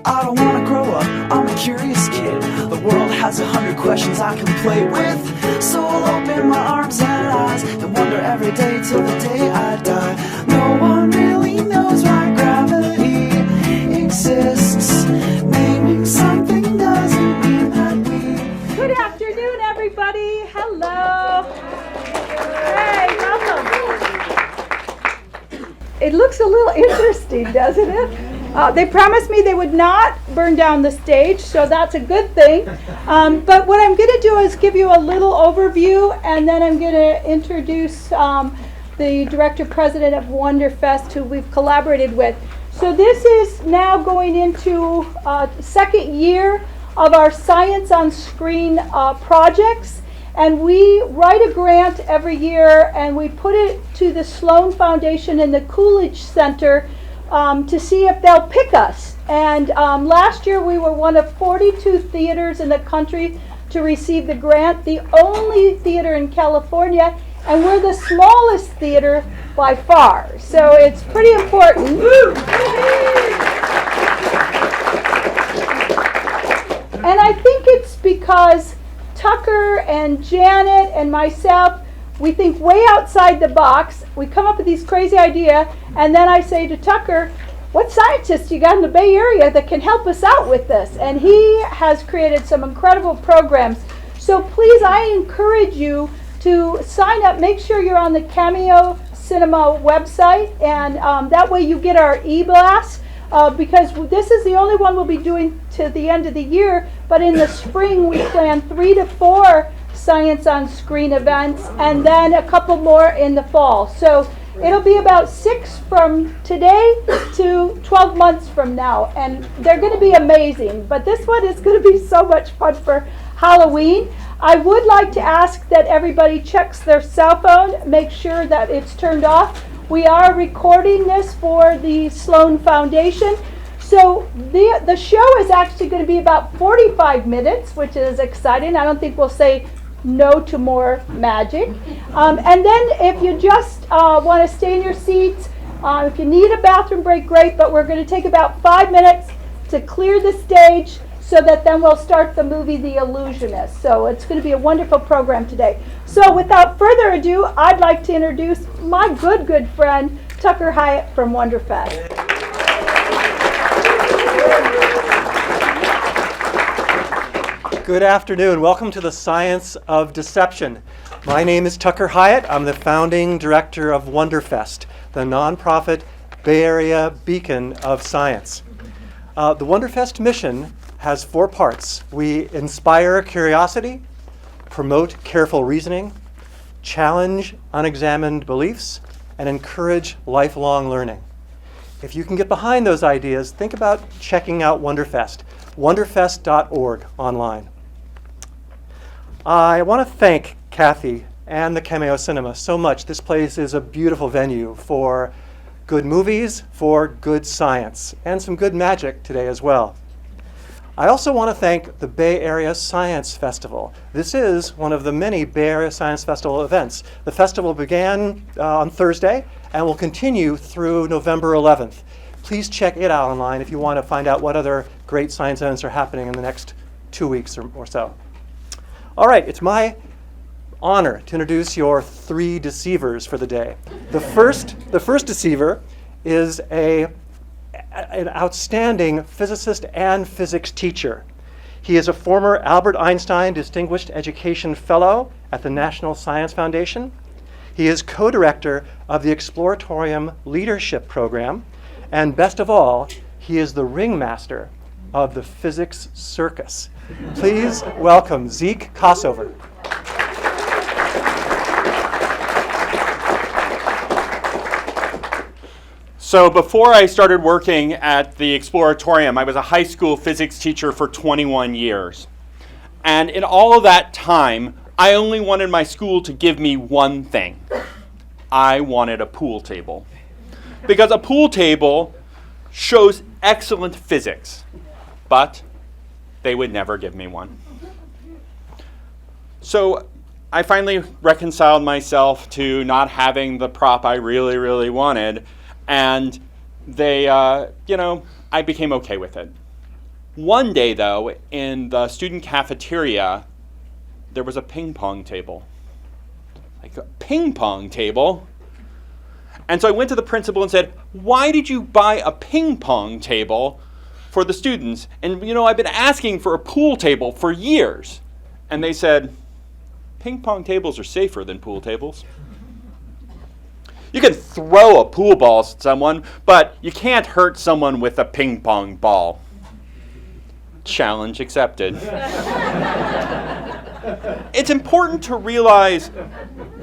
I don't wanna grow up, I'm a curious kid. The world has 100 questions I can play with. So I'll open my arms and eyes and wonder every day till the day I die. No one really knows why gravity exists. Naming something doesn't mean that we... Good afternoon, everybody. Hello. Hey, welcome. It looks a little interesting, doesn't it? They promised me they would not burn down the stage, so that's a good thing. But what I'm going to do is give you a little overview, and then I'm going to introduce the director-president of Wonderfest, who we've collaborated with. So this is now going into second year of our Science on Screen projects. And we write a grant every year, and we put it to the Sloan Foundation and the Coolidge Center to see if they'll pick us. And last year we were one of 42 theaters in the country to receive the grant, the only theater in California, and we're the smallest theater by far. So it's pretty important. And I think it's because Tucker and Janet and myself, we think way outside the box. We come up with these crazy ideas, and then I say to Tucker, what scientist you got in the Bay Area that can help us out with this? And he has created some incredible programs. So please, I encourage you to sign up. Make sure you're on the Cameo Cinema website, and that way you get our e-blast. Because this is the only one we'll be doing to the end of the year, but in the spring we plan 3 to 4 Science on Screen events, and then a couple more in the fall. So it'll be about 6 from today to 12 months from now, and they're going to be amazing. But this one is going to be so much fun for Halloween. I would like to ask that everybody checks their cell phone, make sure that it's turned off. We are recording this for the Sloan Foundation. So the show is actually going to be about 45 minutes, which is exciting. I don't think we'll say no to more magic. And then if you just want to stay in your seats, if you need a bathroom break, great, but we're going to take about 5 minutes to clear the stage so that then we'll start the movie The Illusionist. So it's going to be a wonderful program today. So without further ado, I'd like to introduce my good friend, Tucker Hyatt from Wonderfest. Good afternoon. Welcome to the Science of Deception. My name is Tucker Hyatt. I'm the founding director of Wonderfest, the nonprofit Bay Area beacon of science. The Wonderfest mission has 4 parts. We inspire curiosity, promote careful reasoning, challenge unexamined beliefs, and encourage lifelong learning. If you can get behind those ideas, think about checking out Wonderfest, wonderfest.org online. I want to thank Kathy and the Cameo Cinema so much. This place is a beautiful venue for good movies, for good science, and some good magic today as well. I also want to thank the Bay Area Science Festival. This is one of the many Bay Area Science Festival events. The festival began on Thursday and will continue through November 11th. Please check it out online if you want to find out what other great science events are happening in the next 2 weeks or so. All right, it's my honor to introduce your 3 deceivers for the day. The first deceiver is an outstanding physicist and physics teacher. He is a former Albert Einstein Distinguished Education Fellow at the National Science Foundation. He is co-director of the Exploratorium Leadership Program, and best of all, he is the ringmaster of the Physics Circus. Please welcome Zeke Kossover. So before I started working at the Exploratorium, I was a high school physics teacher for 21 years. And in all of that time, I only wanted my school to give me one thing. I wanted a pool table. Because a pool table shows excellent physics, but they would never give me one. So I finally reconciled myself to not having the prop I really, really wanted. And they, I became okay with it. One day, though, in the student cafeteria, there was a ping pong table. Like a ping pong table? And so I went to the principal and said, why did you buy a ping pong table for the students? And, I've been asking for a pool table for years. And they said, ping pong tables are safer than pool tables. You can throw a pool ball at someone, but you can't hurt someone with a ping pong ball. Challenge accepted. It's important to realize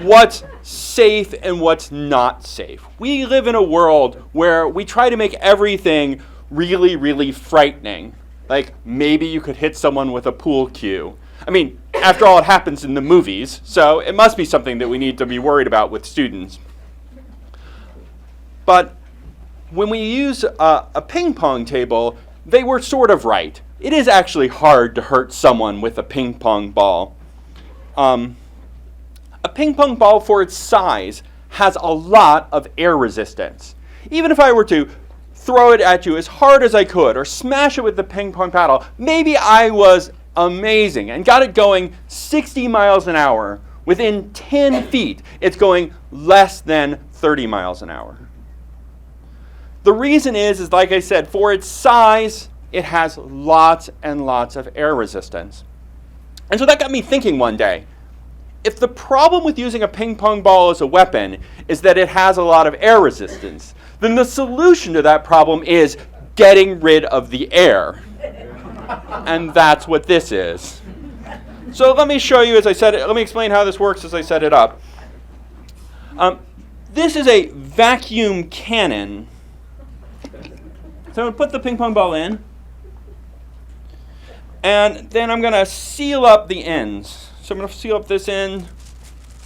what's safe and what's not safe. We live in a world where we try to make everything really, really frightening. Like, maybe you could hit someone with a pool cue. I mean, after all, it happens in the movies, so it must be something that we need to be worried about with students. But when we use a ping pong table, they were sort of right. It is actually hard to hurt someone with a ping pong ball. A ping pong ball, for its size, has a lot of air resistance. Even if I were to throw it at you as hard as I could or smash it with the ping pong paddle, maybe I was amazing and got it going 60 miles an hour. Within 10 feet, it's going less than 30 miles an hour. The reason is like I said, for its size, it has lots and lots of air resistance. And so that got me thinking one day, if the problem with using a ping pong ball as a weapon is that it has a lot of air resistance, then the solution to that problem is getting rid of the air. And that's what this is. So let me show you, let me explain how this works as I set it up. This is a vacuum cannon. So I'm going to put the ping pong ball in. And then I'm going to seal up the ends. So I'm going to seal up this end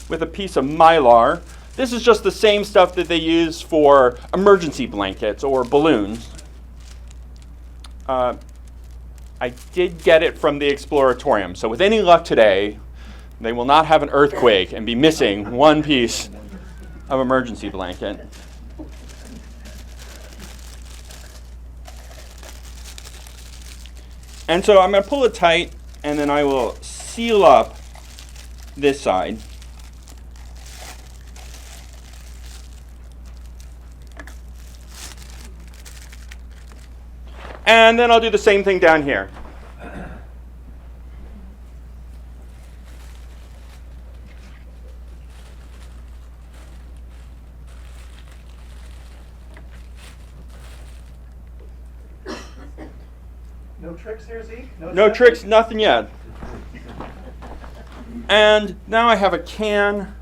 with a piece of Mylar. This is just the same stuff that they use for emergency blankets or balloons. I did get it from the Exploratorium. So with any luck today, they will not have an earthquake and be missing one piece of emergency blanket. And so I'm going to pull it tight, and then I will seal up this side. And then I'll do the same thing down here. No tricks here, Zeke? No tricks, nothing yet. And now I have a can,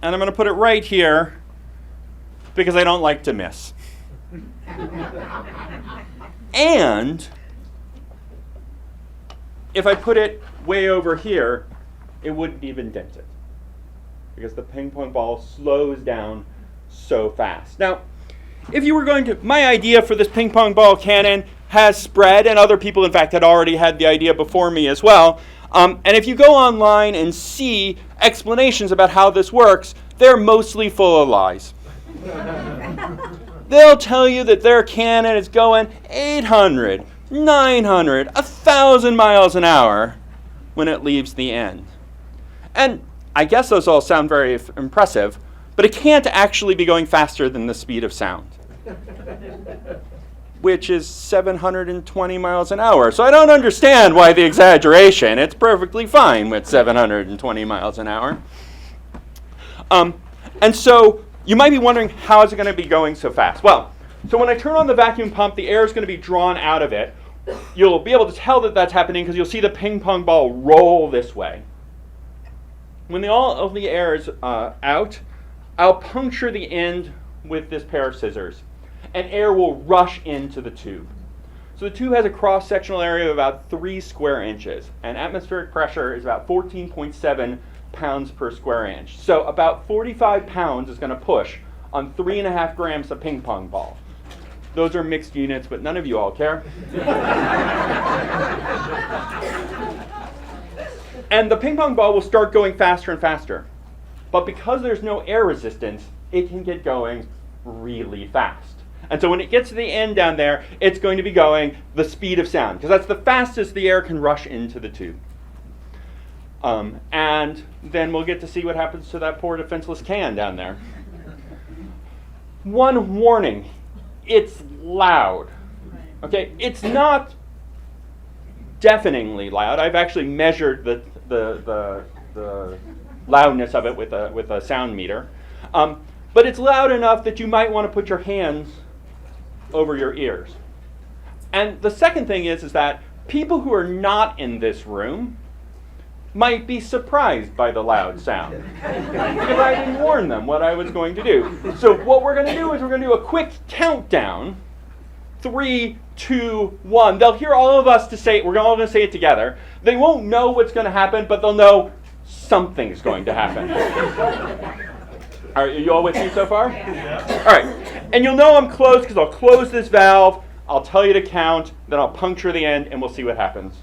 and I'm going to put it right here because I don't like to miss. And if I put it way over here, it wouldn't even dent it because the ping pong ball slows down so fast. Now, if you were going to, my idea for this ping pong ball cannon has spread, and other people, in fact, had already had the idea before me as well. And if you go online and see explanations about how this works, they're mostly full of lies. They'll tell you that their cannon is going 800, 900, 1,000 miles an hour when it leaves the end. And I guess those all sound very impressive, but it can't actually be going faster than the speed of sound, which is 720 miles an hour. So I don't understand why the exaggeration. It's perfectly fine with 720 miles an hour. And so you might be wondering, how is it going to be going so fast? Well, so when I turn on the vacuum pump, the air is going to be drawn out of it. You'll be able to tell that that's happening because you'll see the ping pong ball roll this way. When all of the air is out, I'll puncture the end with this pair of scissors, and air will rush into the tube. So the tube has a cross-sectional area of about 3 square inches, and atmospheric pressure is about 14.7 pounds per square inch. So about 45 pounds is going to push on 3.5 grams of ping pong ball. Those are mixed units, but none of you all care. And the ping pong ball will start going faster and faster. But because there's no air resistance, it can get going really fast. And so when it gets to the end down there, it's going to be going the speed of sound, because that's the fastest the air can rush into the tube. And then we'll get to see what happens to that poor defenseless can down there. One warning, it's loud. Okay, it's not deafeningly loud. I've actually measured the loudness of it with a sound meter. But it's loud enough that you might want to put your hands over your ears. And the second thing is that people who are not in this room might be surprised by the loud sound because I didn't warn them what I was going to do. So what we're going to do is we're going to do a quick countdown. 3, 2, 1. They'll hear all of us to say it. We're all going to say it together. They won't know what's going to happen, but they'll know something's going to happen. Are you all with me so far? Yeah. All right. And you'll know I'm close because I'll close this valve, I'll tell you to count, then I'll puncture the end, and we'll see what happens.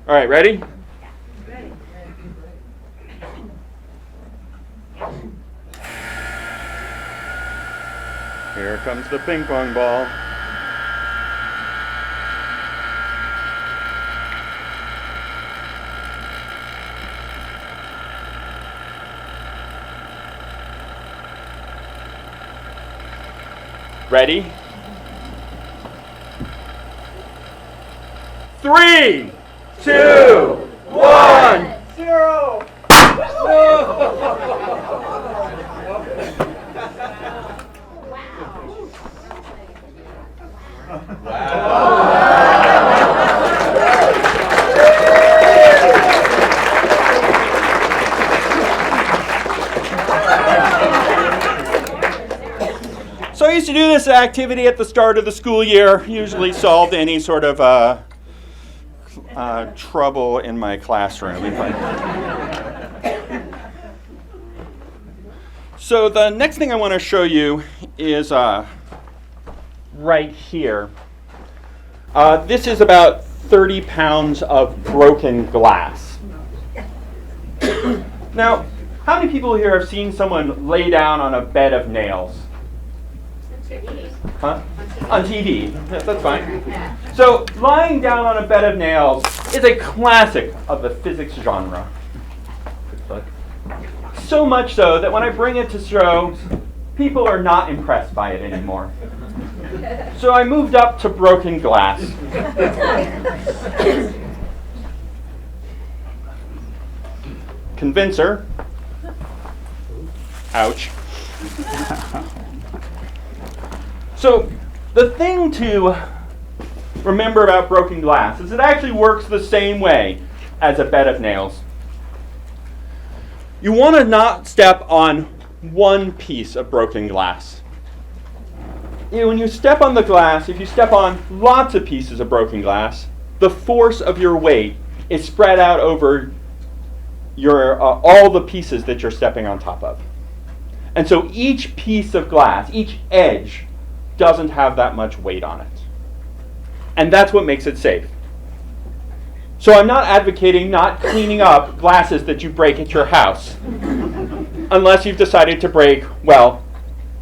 All right, ready? Ready. Here comes the ping pong ball. Ready? 3, 2, 1, 0. So I used to do this activity at the start of the school year, usually solved any sort of trouble in my classroom. So the next thing I want to show you is right here. This is about 30 pounds of broken glass. Now, how many people here have seen someone lay down on a bed of nails? Huh? On TV. Yes, that's fine. So, lying down on a bed of nails is a classic of the physics genre. So much so that when I bring it to shows, people are not impressed by it anymore. So I moved up to broken glass. Convincer. Ouch. So the thing to remember about broken glass is it actually works the same way as a bed of nails. You want to not step on one piece of broken glass. When you step on the glass, if you step on lots of pieces of broken glass, the force of your weight is spread out over your all the pieces that you're stepping on top of. And so each piece of glass, each edge, doesn't have that much weight on it. And that's what makes it safe. So I'm not advocating not cleaning up glasses that you break at your house. Unless you've decided to break, well,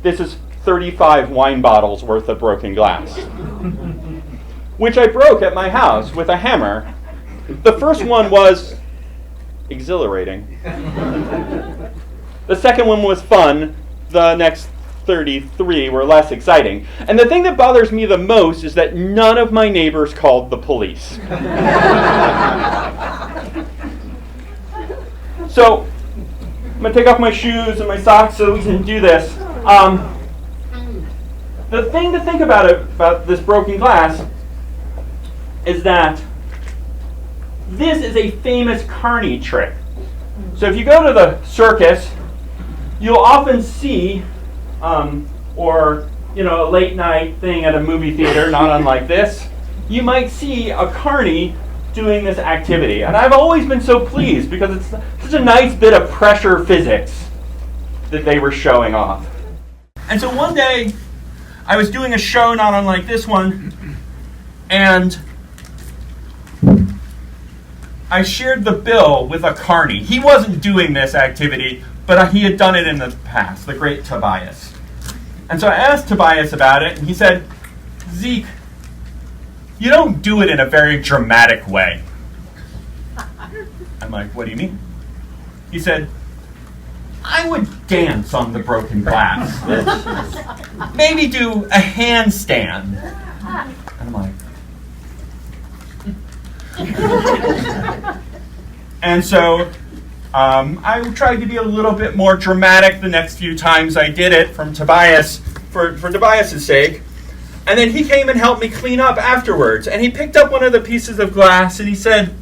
this is 35 wine bottles worth of broken glass. Which I broke at my house with a hammer. The first one was exhilarating. The second one was fun. The next 33 were less exciting. And the thing that bothers me the most is that none of my neighbors called the police. So, I'm going to take off my shoes and my socks so we can do this. The thing to think about this broken glass is that this is a famous carny trick. So if you go to the circus, you'll often see or a late night thing at a movie theater, not unlike this, you might see a carny doing this activity. And I've always been so pleased because it's such a nice bit of pressure physics that they were showing off. And so one day, I was doing a show not unlike this one, and I shared the bill with a carny. He wasn't doing this activity, but he had done it in the past, the great Tobias. And so I asked Tobias about it, and he said, Zeke, you don't do it in a very dramatic way. I'm like, what do you mean? He said, I would dance on the broken glass. Maybe do a handstand. And I'm like, and so I tried to be a little bit more dramatic the next few times I did it from Tobias, for Tobias's sake. And then he came and helped me clean up afterwards. And he picked up one of the pieces of glass and he said,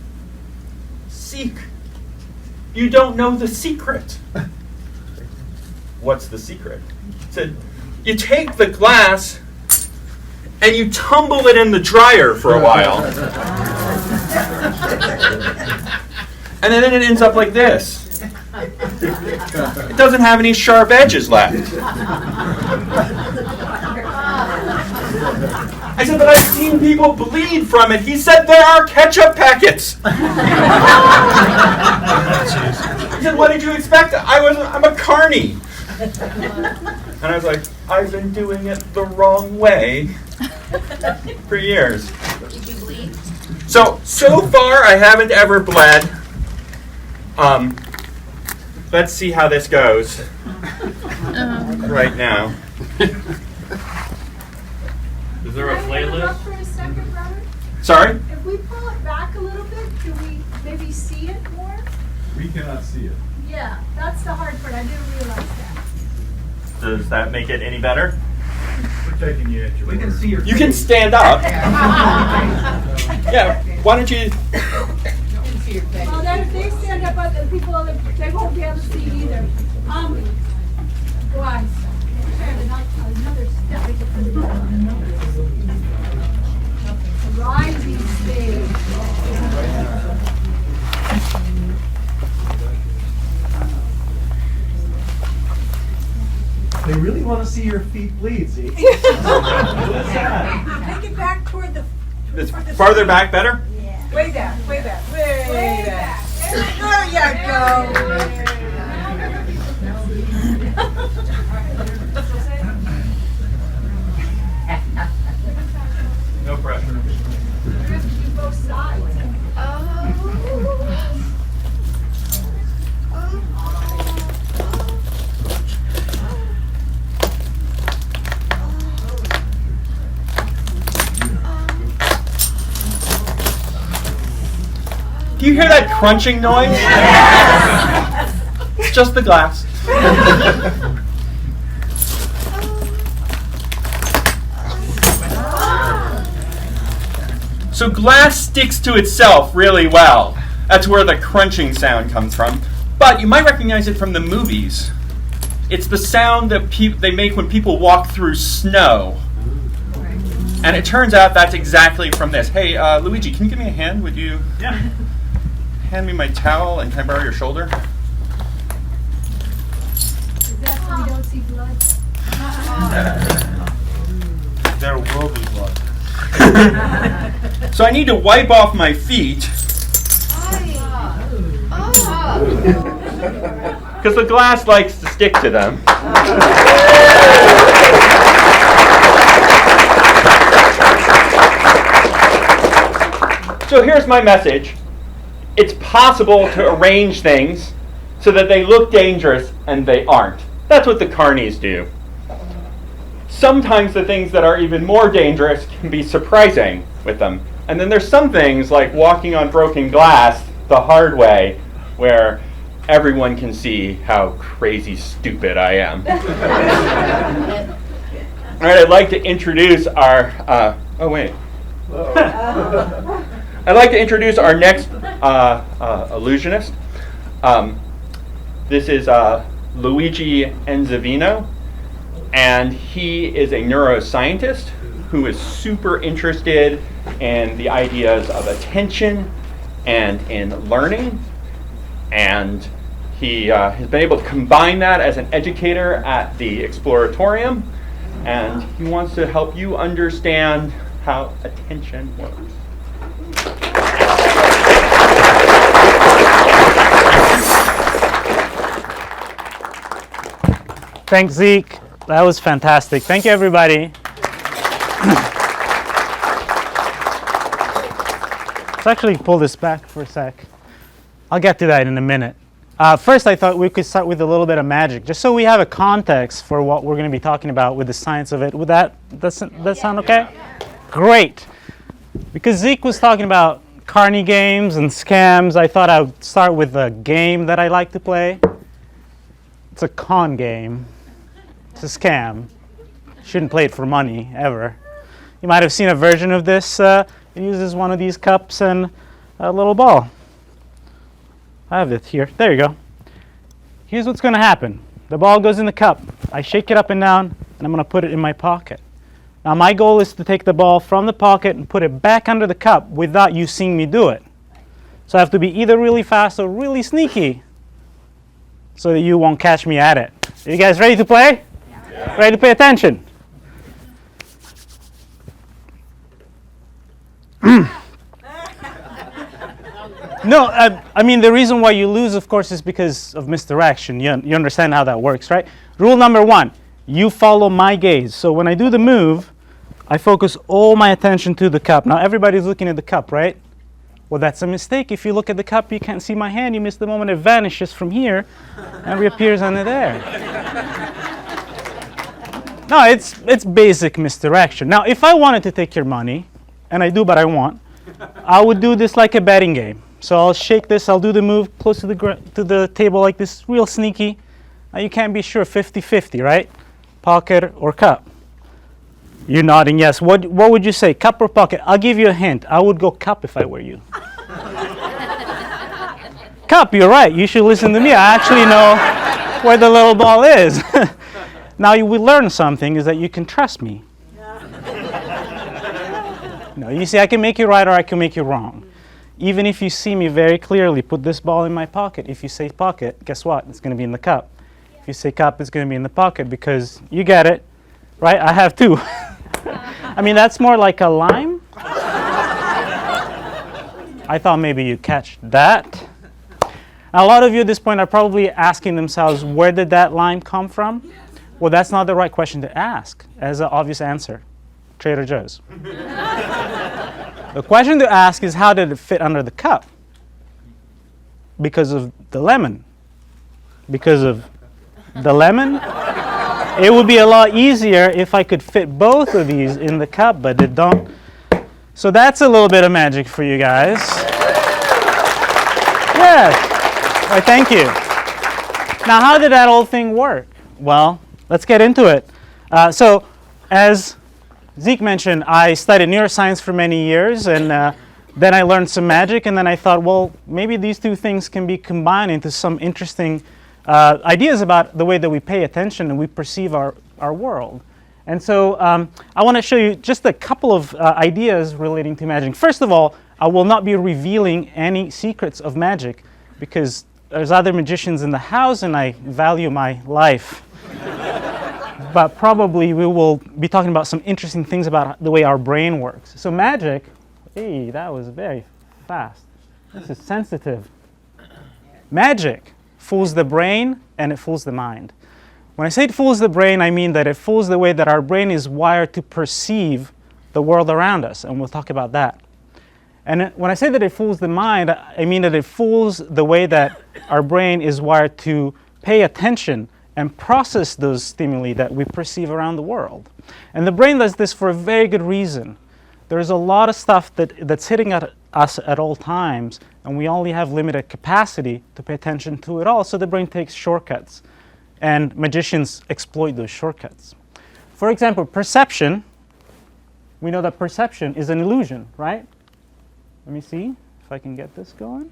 Zeke, you don't know the secret. What's the secret? He said, you take the glass and you tumble it in the dryer for a while. And then it ends up like this. It doesn't have any sharp edges left. I said, but I've seen people bleed from it. He said, there are ketchup packets. He said, what did you expect? I'm a carny. And I was like, I've been doing it the wrong way for years. Did you bleed? So far I haven't ever bled. Let's see how this goes right now. Is there a Can I interrupt playlist? for a second, Robert? Sorry? If we pull it back a little bit, can we maybe see it more? We cannot see it. Yeah, that's the hard part. I didn't realize that. Does that make it any better? We're taking you at your We can word. see your You can stand up. Yeah, why don't you... Well, then if they stand up, other people, they won't be able to see either. Guys, another step. Rising stage. They really want to see your feet bleed, Zeke. Take it back toward the. Is farther back better? Way back, way back, way back. There you go. No pressure. We're going to have to do both sides. Do you hear that crunching noise? It's just the glass. So glass sticks to itself really well. That's where the crunching sound comes from. But you might recognize it from the movies. It's the sound that they make when people walk through snow. And it turns out that's exactly from this. Hey, Luigi, can you give me a hand? Would you hand me my towel and can I borrow your shoulder? Is that so we don't see blood? There will be blood. So I need to wipe off my feet because the glass likes to stick to them. So here's my message. It's possible to arrange things so that they look dangerous and they aren't. That's what the carnies do. Sometimes the things that are even more dangerous can be surprising with them. And then there's some things like walking on broken glass the hard way where everyone can see how crazy stupid I am. All right, I'd like to introduce our, I'd like to introduce our next illusionist. This is Luigi Anzivino, and he is a neuroscientist who is super interested in the ideas of attention and in learning, and he has been able to combine that as an educator at the Exploratorium, and he wants to help you understand how attention works. Thanks, Zeke. That was fantastic. Thank you, everybody. Let's actually pull this back for a sec. I'll get to that in a minute. First, I thought we could start with a little bit of magic, just so we have a context for what we're going to be talking about with the science of it. Would that sound okay? Great. Because Zeke was talking about carny games and scams, I thought I would start with a game that I like to play. It's a con game. It's a scam. Shouldn't play it for money, ever. You might have seen a version of this. It uses one of these cups and a little ball. I have it here. There you go. Here's what's going to happen. The ball goes in the cup. I shake it up and down, and I'm going to put it in my pocket. Now, my goal is to take the ball from the pocket and put it back under the cup without you seeing me do it. So I have to be either really fast or really sneaky so that you won't catch me at it. Are you guys ready to play? Yeah. Ready to pay attention? No, I mean, the reason why you lose, of course, is because of misdirection. You understand how that works, right? Rule number 1, you follow my gaze. So when I do the move, I focus all my attention to the cup. Now, everybody's looking at the cup, right? Well, that's a mistake. If you look at the cup, you can't see my hand. You miss the moment it vanishes from here and reappears under there. No, it's basic misdirection. Now, if I wanted to take your money, and I do, but I won't, I would do this like a betting game. So I'll shake this, I'll do the move close to the table like this, real sneaky. Now you can't be sure, 50-50, right? Pocket or cup. You're nodding yes. What would you say, cup or pocket? I'll give you a hint. I would go cup if I were you. Cup, you're right. You should listen to me. I actually know where the little ball is. Now you will learn something is that you can trust me. No, you see, I can make you right or I can make you wrong. Even if you see me very clearly put this ball in my pocket, if you say pocket, guess what? It's going to be in the cup. If you say cup, it's going to be in the pocket because you get it, right? I have two. I mean, that's more like a lime. I thought maybe you'd catch that. Now, a lot of you at this point are probably asking themselves, where did that lime come from? Well, that's not the right question to ask, as an obvious answer. Trader Joe's. The question to ask is, how did it fit under the cup? Because of the lemon. Because of the lemon? It would be a lot easier if I could fit both of these in the cup, but it don't. So that's a little bit of magic for you guys. Yes. Why, thank you. Now, how did that whole thing work? Well, let's get into it. So, as Zeke mentioned, I studied neuroscience for many years, and then I learned some magic, and then I thought, well, maybe these two things can be combined into some interesting ideas about the way that we pay attention and we perceive our world. And so I want to show you just a couple of ideas relating to magic. First of all, I will not be revealing any secrets of magic because there's other magicians in the house and I value my life. But probably we will be talking about some interesting things about the way our brain works. So magic, hey, that was very fast. This is sensitive. Magic fools the brain and it fools the mind. When I say it fools the brain, I mean that it fools the way that our brain is wired to perceive the world around us, and we'll talk about that. And when I say that it fools the mind, I mean that it fools the way that our brain is wired to pay attention and process those stimuli that we perceive around the world. And the brain does this for a very good reason. There's a lot of stuff that's hitting at us at all times, and we only have limited capacity to pay attention to it all, so the brain takes shortcuts. And magicians exploit those shortcuts. For example, perception. We know that perception is an illusion, right? Let me see if I can get this going.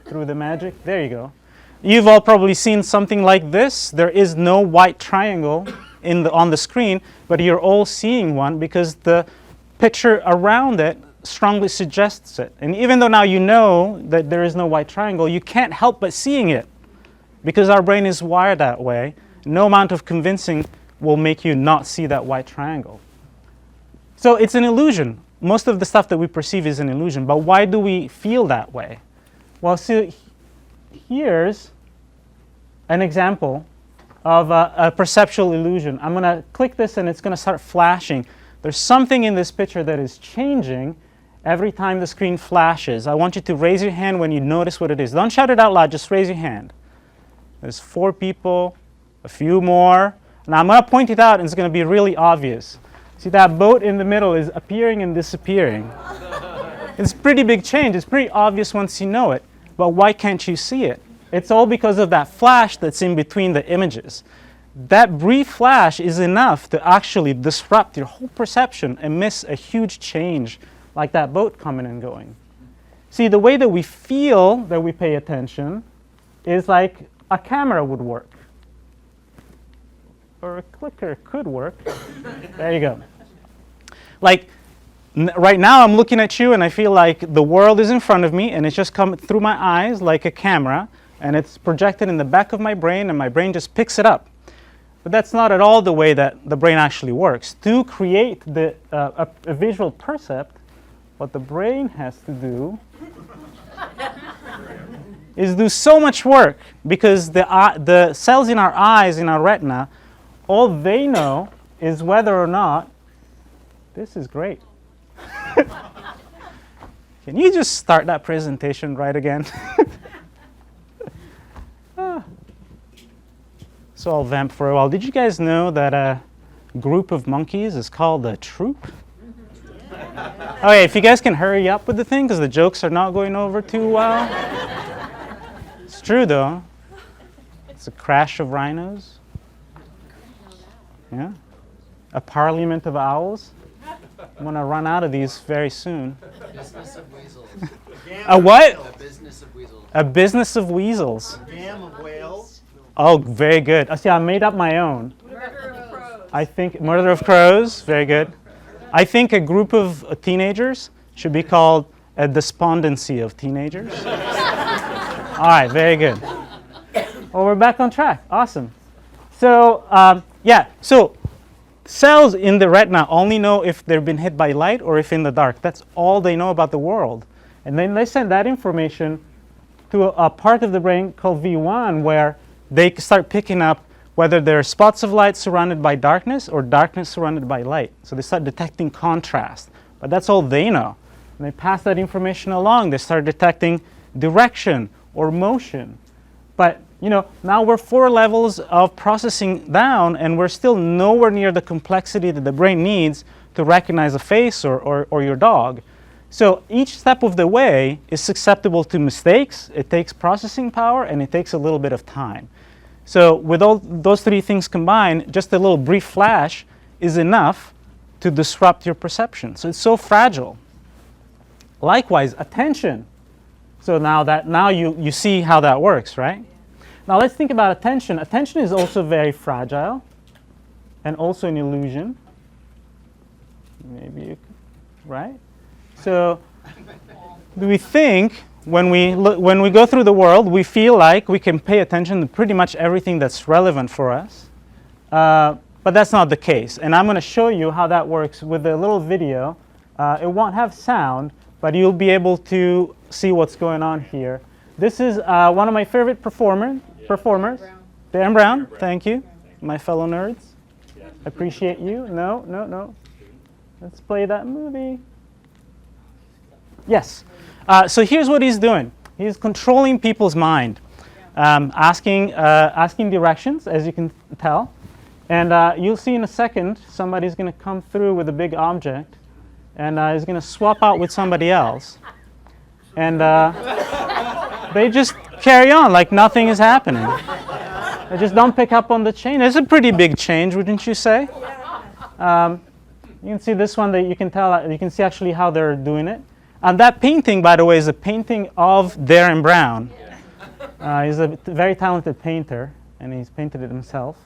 Through the magic. There you go. You've all probably seen something like this. There is no white triangle on the screen, but you're all seeing one because the picture around it strongly suggests it. And even though now you know that there is no white triangle, you can't help but seeing it because our brain is wired that way. No amount of convincing will make you not see that white triangle. So it's an illusion. Most of the stuff that we perceive is an illusion, but why do we feel that way? Well, see, here's an example of a perceptual illusion. I'm going to click this and it's going to start flashing. There's something in this picture that is changing every time the screen flashes. I want you to raise your hand when you notice what it is. Don't shout it out loud, just raise your hand. There's 4 people, a few more. Now I'm going to point it out and it's going to be really obvious. See, that boat in the middle is appearing and disappearing. It's a pretty big change. It's pretty obvious once you know it. But why can't you see it? It's all because of that flash that's in between the images. That brief flash is enough to actually disrupt your whole perception and miss a huge change like that boat coming and going. See, the way that we feel that we pay attention is like a camera would work. Or a clicker could work. There you go. Like, right now I'm looking at you and I feel like the world is in front of me and it's just coming through my eyes like a camera and it's projected in the back of my brain and my brain just picks it up. But that's not at all the way that the brain actually works. To create a visual percept, what the brain has to do is do so much work because the cells in our eyes, in our retina, all they know is whether or not this is great. Can you just start that presentation right again? So I'll vamp for a while. Did you guys know that a group of monkeys is called a troop? Okay, if you guys can hurry up with the thing because the jokes are not going over too well. It's true though. It's a crash of rhinos. Yeah. A parliament of owls. I'm going to run out of these very soon. A business of weasels. A what? A business of weasels. A business of weasels. A dam of whales. Oh, very good. See, I made up my own. Murder of crows. I think murder of crows. Very good. I think a group of teenagers should be called a despondency of teenagers. All right, very good. Well, we're back on track. Awesome. So, so cells in the retina only know if they've been hit by light or if in the dark. That's all they know about the world. And then they send that information to a part of the brain called V1 where they start picking up whether there are spots of light surrounded by darkness or darkness surrounded by light. So they start detecting contrast. But that's all they know. And they pass that information along. They start detecting direction or motion. But now we're 4 levels of processing down and we're still nowhere near the complexity that the brain needs to recognize a face or your dog. So each step of the way is susceptible to mistakes. It takes processing power and it takes a little bit of time. So with all those 3 things combined, just a little brief flash is enough to disrupt your perception. So it's so fragile. Likewise, attention. So now you see how that works, right? Now let's think about attention. Attention is also very fragile and also an illusion. Maybe you could, right? So do we think when we go through the world, we feel like we can pay attention to pretty much everything that's relevant for us? But that's not the case. And I'm going to show you how that works with a little video. It won't have sound, but you'll be able to see what's going on here. This is one of my favorite performers. Dan Brown, thank you. My fellow nerds. Appreciate you. No. Let's play that movie. Yes. So here's what he's doing. He's controlling people's mind, asking directions, as you can tell. And you'll see in a second, somebody's going to come through with a big object, and he's going to swap out with somebody else. And they just carry on like nothing is happening. They just don't pick up on the chain. It's a pretty big change, wouldn't you say? You can see this one that you can tell. You can see actually how they're doing it. And that painting, by the way, is a painting of Darren Brown. He's a very talented painter, and he's painted it himself.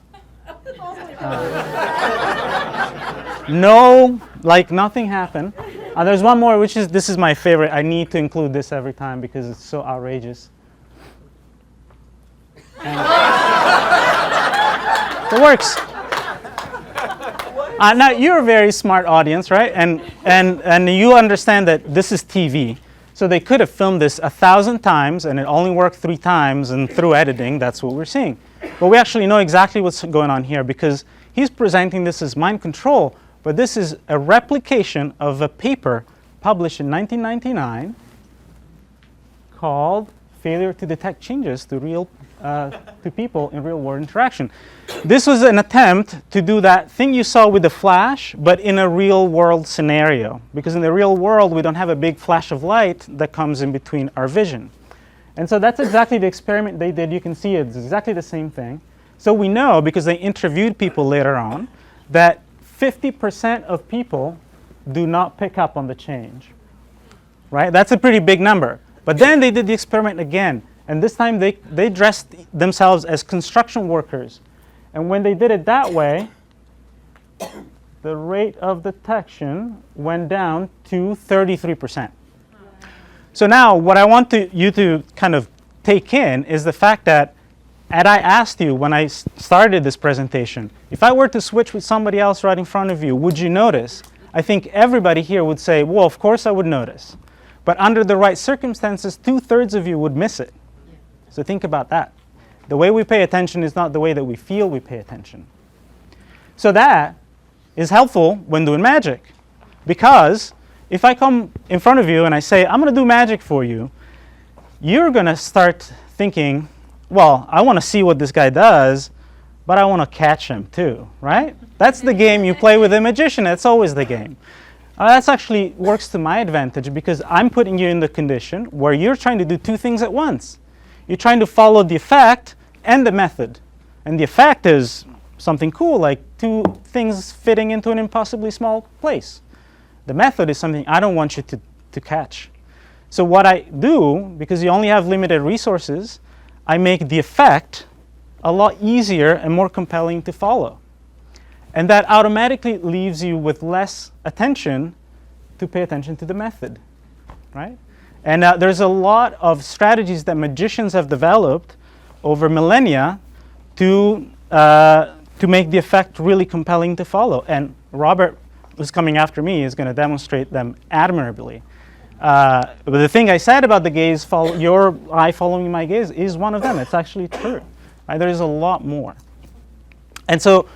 Nothing happened. There's one more, this is my favorite. I need to include this every time because it's so outrageous. It works. Now you're a very smart audience, right? And you understand that this is TV. So they could have filmed this 1,000 times and it only worked 3 times, and through editing, that's what we're seeing. But we actually know exactly what's going on here because he's presenting this as mind control, but this is a replication of a paper published in 1999 called Failure to Detect Changes to People in Real World Interaction. This was an attempt to do that thing you saw with the flash, but in a real world scenario. Because in the real world, we don't have a big flash of light that comes in between our vision. And so that's exactly the experiment they did. You can see it's exactly the same thing. So we know, because they interviewed people later on, that 50% of people do not pick up on the change. Right? That's a pretty big number. But then they did the experiment again. And this time they dressed themselves as construction workers. And when they did it that way, the rate of detection went down to 33%. So now what I want you to kind of take in is the fact that, and I asked you when I started this presentation, if I were to switch with somebody else right in front of you, would you notice? I think everybody here would say, well, of course I would notice. But under the right circumstances, 2/3 of you would miss it. So think about that. The way we pay attention is not the way that we feel we pay attention. So that is helpful when doing magic. Because if I come in front of you and I say, I'm going to do magic for you, you're going to start thinking, well, I want to see what this guy does, but I want to catch him too, right? That's the game you play with a magician. That's always the game. That actually works to my advantage because I'm putting you in the condition where you're trying to do two things at once. You're trying to follow the effect and the method. And the effect is something cool, like two things fitting into an impossibly small place. The method is something I don't want you to catch. So what I do, because you only have limited resources, I make the effect a lot easier and more compelling to follow. And that automatically leaves you with less attention to pay attention to the method, right? And there's a lot of strategies that magicians have developed over millennia to make the effect really compelling to follow. And Robert, who's coming after me, is going to demonstrate them admirably. But the thing I said about the gaze, your eye following my gaze, is one of them. It's actually true. Right? There is a lot more. And so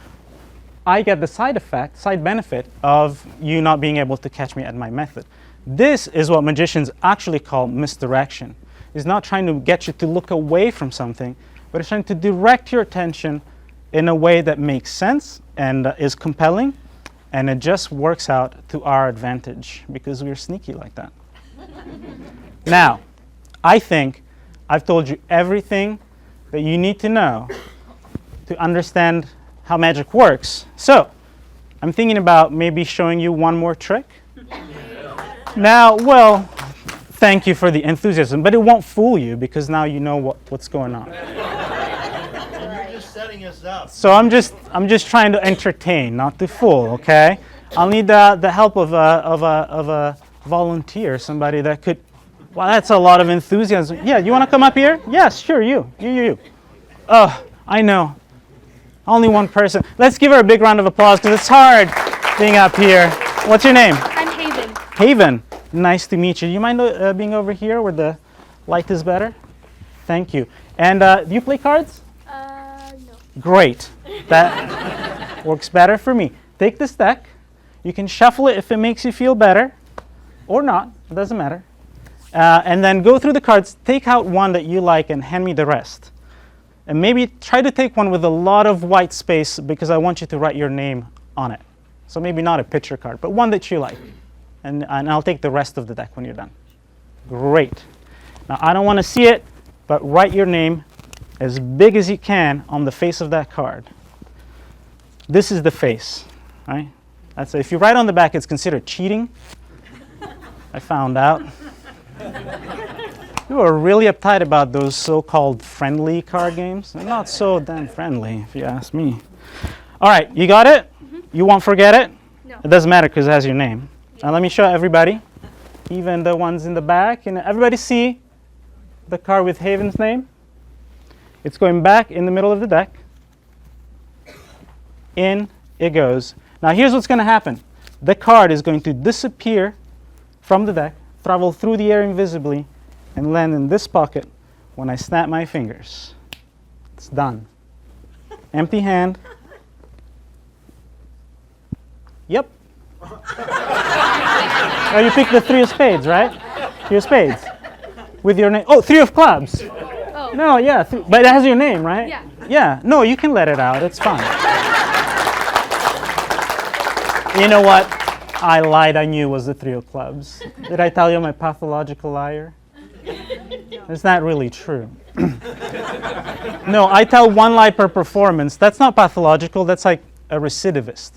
I get the side benefit of you not being able to catch me at my method. This is what magicians actually call misdirection. It's not trying to get you to look away from something, but it's trying to direct your attention in a way that makes sense and is compelling, and it just works out to our advantage because we're sneaky like that. Now, I think I've told you everything that you need to know to understand how magic works. So, I'm thinking about maybe showing you one more trick. Now, well, thank you for the enthusiasm, but it won't fool you because now you know what's going on. You're just setting us up. So I'm just trying to entertain, not to fool. Okay? I'll need the help of a volunteer, somebody that could. Well, that's a lot of enthusiasm. Yeah, you want to come up here? Yes, sure. You. Oh, I know. Only one person. Let's give her a big round of applause because it's hard being up here. What's your name? I'm Hagan. Haven. Nice to meet you. You mind being over here where the light is better? Thank you. And do you play cards? No. Great. That works better for me. Take this deck. You can shuffle it if it makes you feel better, or not. It doesn't matter. And then go through the cards. Take out one that you like and hand me the rest. And maybe try to take one with a lot of white space because I want you to write your name on it. So maybe not a picture card, but one that you like. And I'll take the rest of the deck when you're done. Great. Now, I don't want to see it, but write your name as big as you can on the face of that card. This is the face, right? That's if you write on the back, it's considered cheating. I found out. You are really uptight about those so-called friendly card games. They're not so damn friendly, if you ask me. All right, you got it? Mm-hmm. You won't forget it? No. It doesn't matter because it has your name. Now let me show everybody, even the ones in the back. And everybody see the card with Haven's name? It's going back in the middle of the deck. In it goes. Now here's what's going to happen. The card is going to disappear from the deck, travel through the air invisibly, and land in this pocket when I snap my fingers. It's done. Empty hand. Yep. Oh, you picked the 3 of spades, right? 3 of spades. With your name. Oh, 3 of clubs. Oh. No, yeah. But it has your name, right? Yeah. Yeah. No, you can let it out. It's fine. You know what? I lied. I knew it was the 3 of clubs. Did I tell you I'm a pathological liar? It's not really true. No, I tell 1 lie per performance. That's not pathological. That's like a recidivist.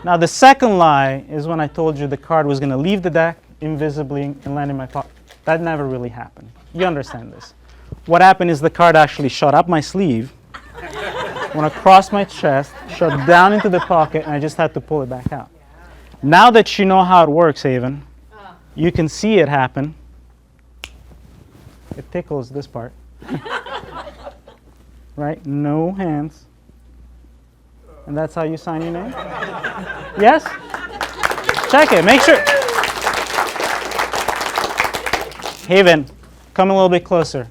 Now, the second lie is when I told you the card was going to leave the deck invisibly and land in my pocket. That never really happened. You understand this. What happened is the card actually shot up my sleeve, went across my chest, shot down into the pocket, and I just had to pull it back out. Now that you know how it works, Haven, you can see it happen. It tickles this part. Right? No hands. And that's how you sign your name? Yes? Check it. Make sure. Haven, come a little bit closer.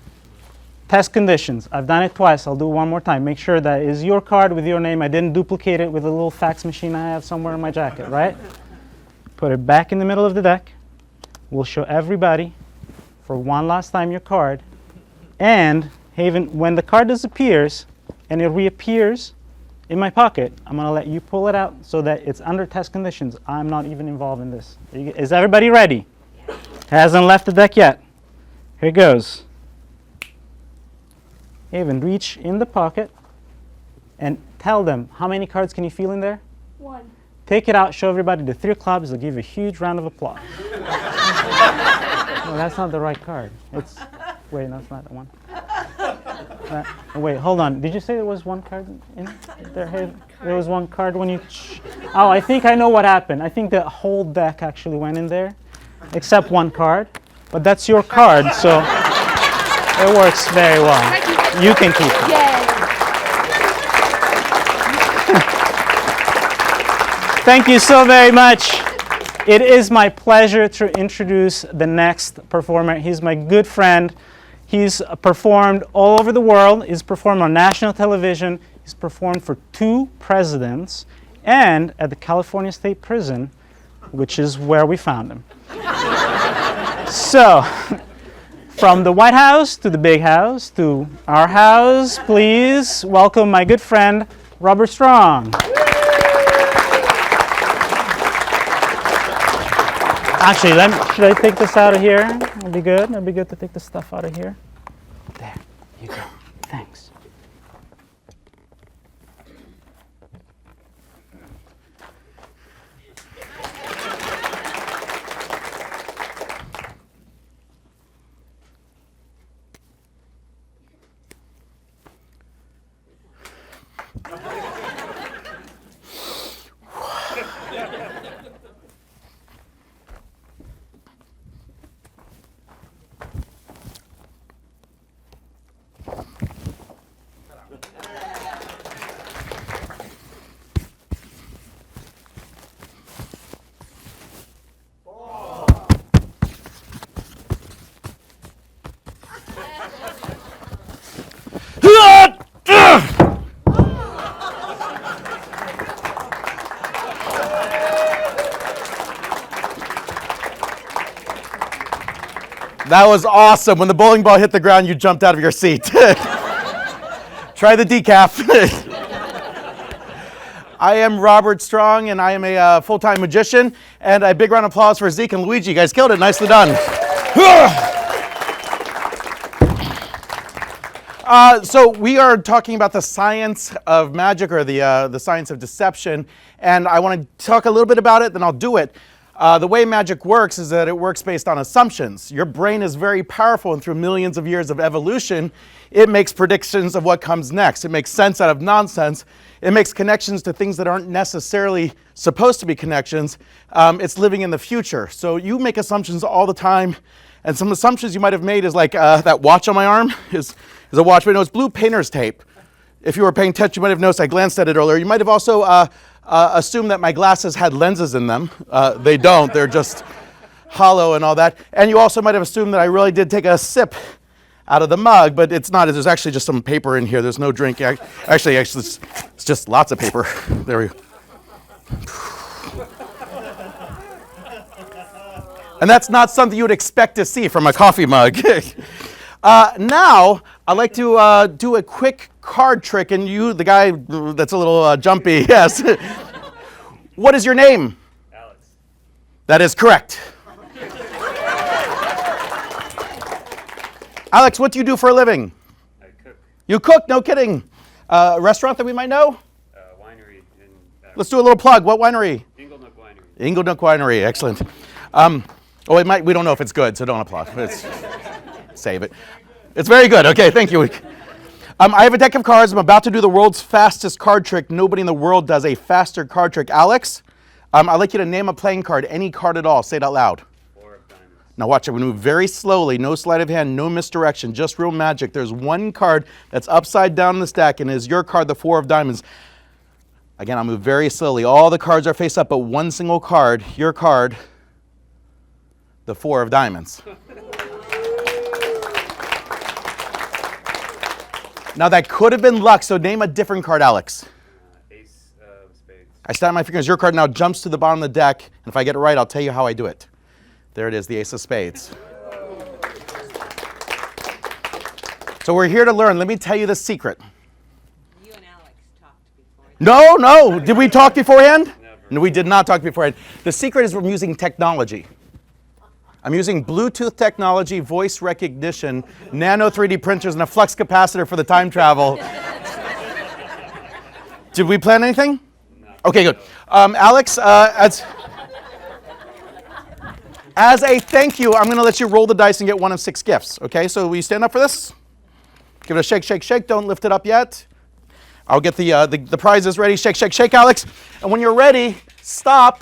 Test conditions. I've done it twice. I'll do it one more time. Make sure that is your card with your name. I didn't duplicate it with a little fax machine I have somewhere in my jacket, right? Put it back in the middle of the deck. We'll show everybody for one last time your card. And Haven, when the card disappears and it reappears in my pocket, I'm going to let you pull it out so that it's under test conditions. I'm not even involved in this. Is everybody ready? Hasn't left the deck yet. Here goes. Haven, reach in the pocket and tell them how many cards can you feel in there? 1. Take it out, show everybody the 3 of clubs. They'll give you a huge round of applause. No, that's not the right card. It's wait, that's not the one. Wait, hold on. Did you say there was 1 card in there? Haven? There was 1 card when you. Oh, I think I know what happened. I think the whole deck actually went in there, except 1 card. But that's your card, so it works very well. You can keep it. Yay. Thank you so very much. It is my pleasure to introduce the next performer. He's my good friend. He's performed all over the world. He's performed on national television. He's performed for 2 presidents and at the California State Prison, which is where we found him. So, from the White House to the Big House to our house, please welcome my good friend, Robert Strong. Actually, should I take this out of here? It'll be good. It'll be good to take the stuff out of here. There, you go. Thanks. That was awesome. When the bowling ball hit the ground, you jumped out of your seat. Try the decaf. I am Robert Strong, and I am a full-time magician. And a big round of applause for Zeke and Luigi. You guys killed it. Nicely done. So we are talking about the science of magic, or the science of deception. And I want to talk a little bit about it, then I'll do it. The way magic works is that it works based on assumptions. Your brain is very powerful, and through millions of years of evolution, it makes predictions of what comes next. It makes sense out of nonsense. It makes connections to things that aren't necessarily supposed to be connections. It's living in the future. So you make assumptions all the time, and some assumptions you might have made is like that watch on my arm is a watch, but no, it's blue painter's tape. If you were paying attention, you might have noticed I glanced at it earlier. You might have also assumed that my glasses had lenses in them. They don't. They're just hollow and all that. And you also might have assumed that I really did take a sip out of the mug, but it's not. There's actually just some paper in here. There's no drink. Actually, it's just lots of paper. There we go. And that's not something you would expect to see from a coffee mug. Now, I'd like to do a quick card trick, and you, the guy that's a little jumpy, yes. What is your name? Alex. That is correct. Alex, what do you do for a living? I cook. You cook? No kidding. A restaurant that we might know? Winery in Let's do a little plug. What winery? Inglenook Winery. Inglenook Winery. Excellent. It might. We don't know if it's good, so don't applaud. Save it. It's very good. Okay, thank you. I have a deck of cards. I'm about to do the world's fastest card trick. Nobody in the world does a faster card trick. Alex, I'd like you to name a playing card, any card at all. Say it out loud. 4 of diamonds. Now watch it. We move very slowly. No sleight of hand. No misdirection. Just real magic. There's one card that's upside down in the stack, and it is your card, the 4 of diamonds. Again, I'll move very slowly. All the cards are face up, but one single card, your card, the 4 of diamonds. Now that could have been luck, so name a different card, Alex. Ace of spades. I snap my fingers. Your card now jumps to the bottom of the deck, and if I get it right, I'll tell you how I do it. There it is, the Ace of Spades. So we're here to learn. Let me tell you the secret. You and Alex talked before. No. Did we talk beforehand? Never. No, we did not talk beforehand. The secret is I'm using technology. I'm using Bluetooth technology, voice recognition, nano 3D printers, and a flux capacitor for the time travel. Did we plan anything? No. Okay, good. Alex, as a thank you, I'm going to let you roll the dice and get one of 6 gifts. Okay, so will you stand up for this? Give it a shake, shake, shake. Don't lift it up yet. I'll get the prizes ready. Shake, shake, shake, Alex. And when you're ready, stop.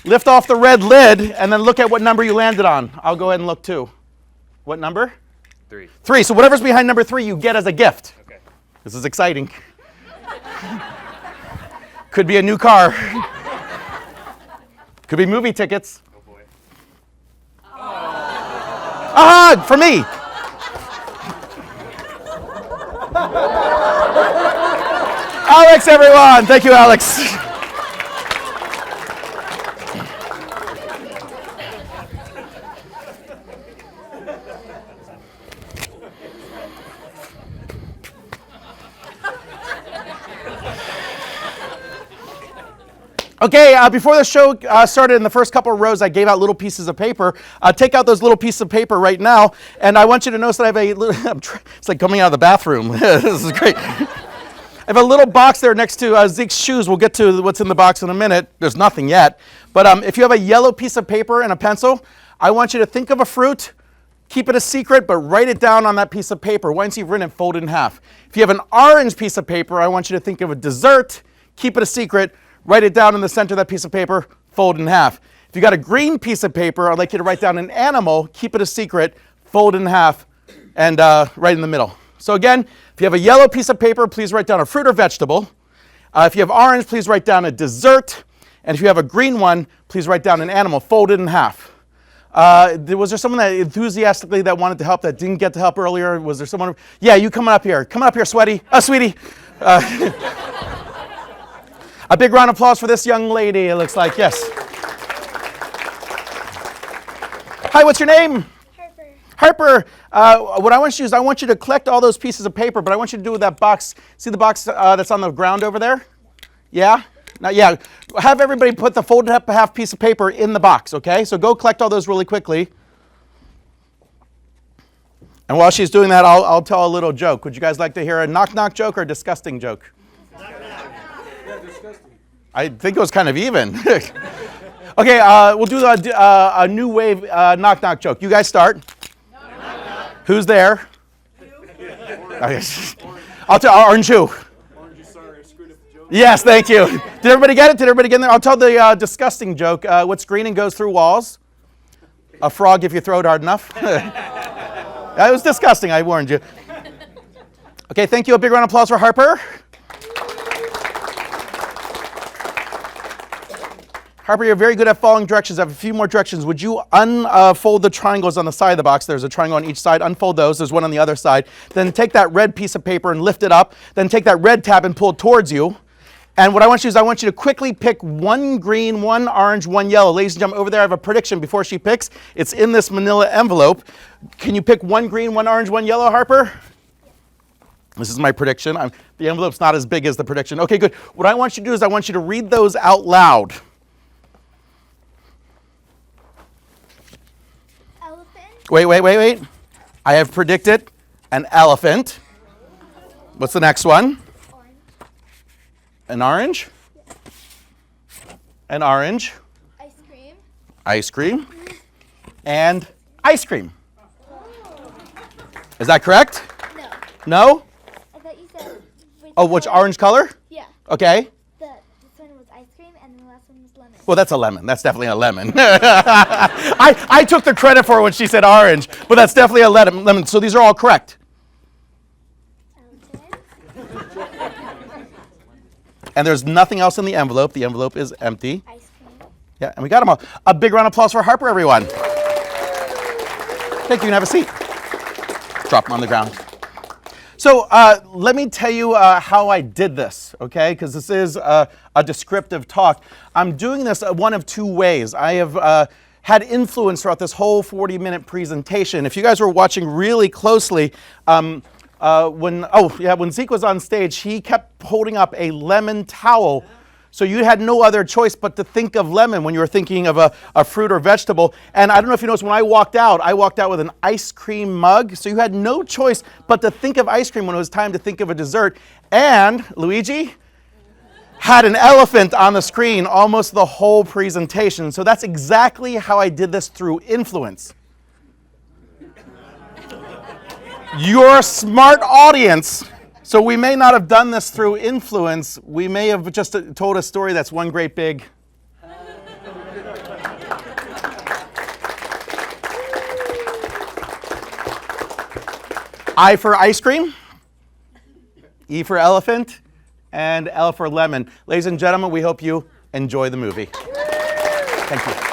Lift off the red lid, and then look at what number you landed on. I'll go ahead and look too. What number? 3. 3. So whatever's behind number 3, you get as a gift. Okay. This is exciting. Could be a new car. Could be movie tickets. Oh boy. Ah, for me. Alex, everyone. Thank you, Alex. Okay, before the show started, in the first couple of rows, I gave out little pieces of paper. Take out those little pieces of paper right now, and I want you to notice that I have a little, it's like coming out of the bathroom. This is great. I have a little box there next to Zeke's shoes. We'll get to what's in the box in a minute. There's nothing yet. But if you have a yellow piece of paper and a pencil, I want you to think of a fruit, keep it a secret, but write it down on that piece of paper. Once you've written it, fold it in half. If you have an orange piece of paper, I want you to think of a dessert, keep it a secret, write it down in the center of that piece of paper, fold it in half. If you got a green piece of paper, I'd like you to write down an animal, keep it a secret, fold it in half, and right in the middle. So again, if you have a yellow piece of paper, please write down a fruit or vegetable. If you have orange, please write down a dessert. And if you have a green one, please write down an animal, fold it in half. Was there someone that enthusiastically that wanted to help that didn't get to help earlier? Was there someone? Yeah, you coming up here. Come up here, sweetie. Sweetie. A big round of applause for this young lady, it looks like. Yes. Hi, what's your name? Harper. What I want you to do is I want you to collect all those pieces of paper, but I want you to do with that box. See the box that's on the ground over there? Yeah? Now, yeah. Have everybody put the folded up half piece of paper in the box, okay? So go collect all those really quickly. And while she's doing that, I'll tell a little joke. Would you guys like to hear a knock-knock joke or a disgusting joke? I think it was kind of even. Okay, we'll do a new wave knock-knock joke. You guys start. Knock. Who's there? Okay. I'll tell Orange who? Orange, sorry, I screwed up the joke. Yes, thank you. Did everybody get it? Did everybody get in there? I'll tell the disgusting joke. What's green and goes through walls? A frog if you throw it hard enough. That was disgusting, I warned you. Okay, thank you. A big round of applause for Harper. Harper, you're very good at following directions. I have a few more directions. Would you unfold the triangles on the side of the box? There's a triangle on each side. Unfold those. There's one on the other side. Then take that red piece of paper and lift it up. Then take that red tab and pull it towards you. And what I want you to do is I want you to quickly pick one green, one orange, one yellow. Ladies and gentlemen, over there I have a prediction before she picks. It's in this manila envelope. Can you pick one green, one orange, one yellow, Harper? This is my prediction. The envelope's not as big as the prediction. Okay, good. What I want you to do is I want you to read those out loud. Elephant. Wait. I have predicted an elephant. What's the next one? Orange. An orange? Yes. An orange. Ice cream. Ice cream. And ice cream. Is that correct? No. No? I thought you said. Which orange color? Yeah. Okay. This one was ice cream, and the last one was lemon. Well, that's a lemon. That's definitely a lemon. I took the credit for it when she said orange, but that's definitely a lemon. So these are all correct. And there's nothing else in the envelope. The envelope is empty. Ice cream. Yeah, and we got them all. A big round of applause for Harper, everyone. Thank you, and have a seat. Drop them on the ground. So let me tell you how I did this, okay? Because this is a descriptive talk. I'm doing this one of two ways. I have had influence throughout this whole 40-minute presentation. If you guys were watching really closely, when Zeke was on stage, he kept holding up a lemon towel. So you had no other choice but to think of lemon when you were thinking of a fruit or vegetable. And I don't know if you noticed, when I walked out with an ice cream mug. So you had no choice but to think of ice cream when it was time to think of a dessert. And Luigi had an elephant on the screen almost the whole presentation. So that's exactly how I did this through influence. You're a smart audience. So we may not have done this through influence. We may have just told a story that's one great big. I for ice cream, E for elephant, and L for lemon. Ladies and gentlemen, we hope you enjoy the movie. Thank you.